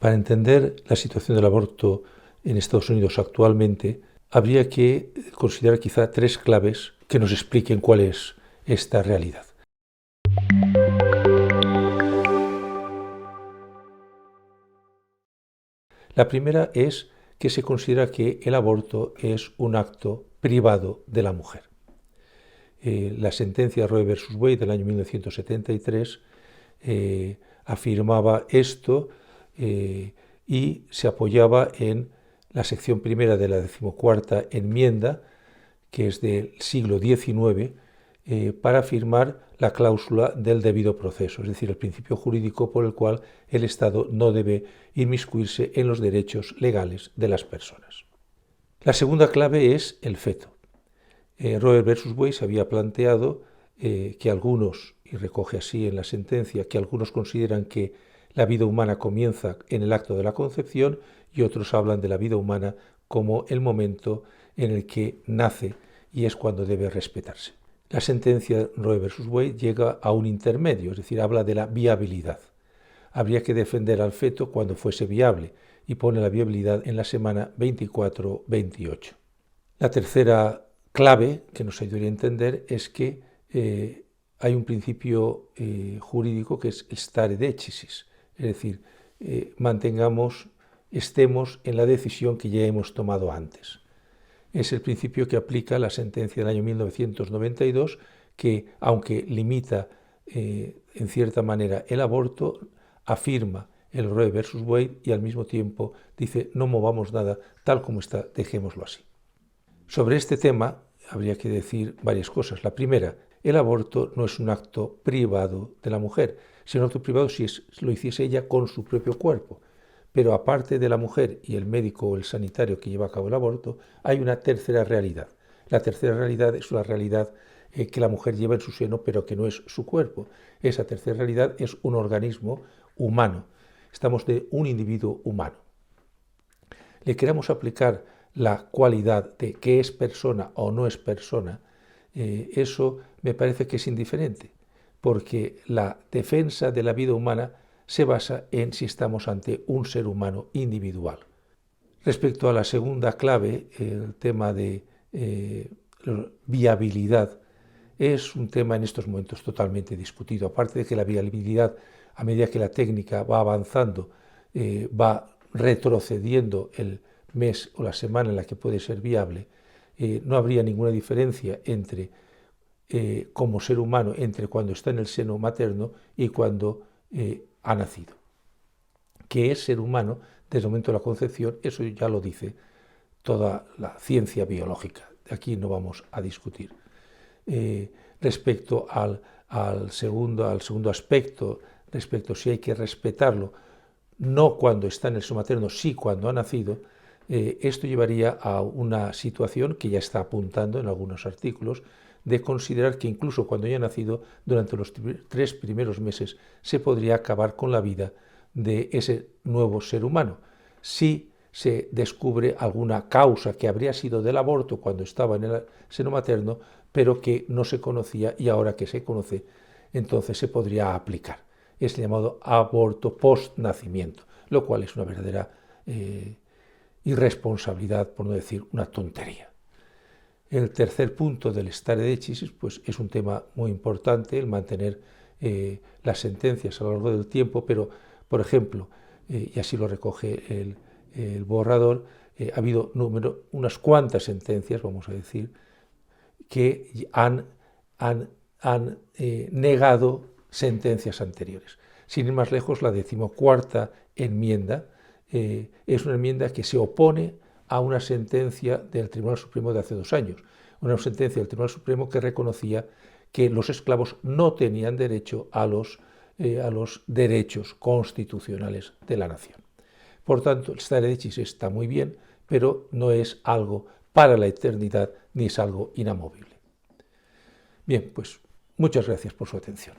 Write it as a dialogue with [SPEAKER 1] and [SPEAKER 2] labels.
[SPEAKER 1] Para entender la situación del aborto en Estados Unidos actualmente, habría que considerar quizá tres claves que nos expliquen cuál es esta realidad. La primera es que se considera que el aborto es un acto privado de la mujer. La sentencia Roe versus Wade del año 1973 afirmaba esto y se apoyaba en la sección primera de la 14ª enmienda, que es del siglo XIX, para afirmar la cláusula del debido proceso, es decir, el principio jurídico por el cual el Estado no debe inmiscuirse en los derechos legales de las personas. La segunda clave es el feto. Roe versus Wade se había planteado que algunos, y recoge así en la sentencia, que algunos consideran que la vida humana comienza en el acto de la concepción y otros hablan de la vida humana como el momento en el que nace y es cuando debe respetarse. La sentencia Roe versus Wade llega a un intermedio, es decir, habla de la viabilidad. Habría que defender al feto cuando fuese viable y pone la viabilidad en la semana 24-28. La tercera clave que nos ayudaría a entender es que hay un principio jurídico que es el stare decisis, es decir, estemos en la decisión que ya hemos tomado antes. Es el principio que aplica la sentencia del año 1992, que aunque limita en cierta manera el aborto, afirma el Roe versus Wade y al mismo tiempo dice no movamos nada, tal como está, dejémoslo así. Sobre este tema habría que decir varias cosas. La primera, el aborto no es un acto privado de la mujer, sino un acto privado si lo hiciese ella con su propio cuerpo. Pero aparte de la mujer y el médico o el sanitario que lleva a cabo el aborto, hay una tercera realidad. La tercera realidad es una realidad que la mujer lleva en su seno, pero que no es su cuerpo. Esa tercera realidad es un organismo humano. Estamos de un individuo humano. Le queramos aplicar la cualidad de que es persona o no es persona, eso me parece que es indiferente, porque la defensa de la vida humana se basa en si estamos ante un ser humano individual. Respecto a la segunda clave, el tema de viabilidad, es un tema en estos momentos totalmente discutido. Aparte de que la viabilidad, a medida que la técnica va avanzando, va retrocediendo el mes o la semana en la que puede ser viable, no habría ninguna diferencia entre, como ser humano, entre cuando está en el seno materno y cuando ha nacido. ¿Qué es ser humano desde el momento de la concepción? Eso ya lo dice toda la ciencia biológica. Aquí no vamos a discutir. Respecto al segundo aspecto, respecto a si hay que respetarlo, no cuando está en el seno materno, sí cuando ha nacido, esto llevaría a una situación que ya está apuntando en algunos artículos, de considerar que incluso cuando haya nacido, durante los 3 primeros meses, se podría acabar con la vida de ese nuevo ser humano. Si se descubre alguna causa que habría sido del aborto cuando estaba en el seno materno, pero que no se conocía y ahora que se conoce, entonces se podría aplicar. Es llamado aborto post-nacimiento, lo cual es una verdadera irresponsabilidad, por no decir una tontería. El tercer punto del stare decisis pues, es un tema muy importante, el mantener las sentencias a lo largo del tiempo, pero, por ejemplo, y así lo recoge el borrador, ha habido unas cuantas sentencias, vamos a decir, que han negado sentencias anteriores. Sin ir más lejos, la 14ª enmienda es una enmienda que se opone a una sentencia del Tribunal Supremo de hace 2 años, una sentencia del Tribunal Supremo que reconocía que los esclavos no tenían derecho a los derechos constitucionales de la nación. Por tanto, el stare decisis está muy bien, pero no es algo para la eternidad ni es algo inamovible. Bien, pues muchas gracias por su atención.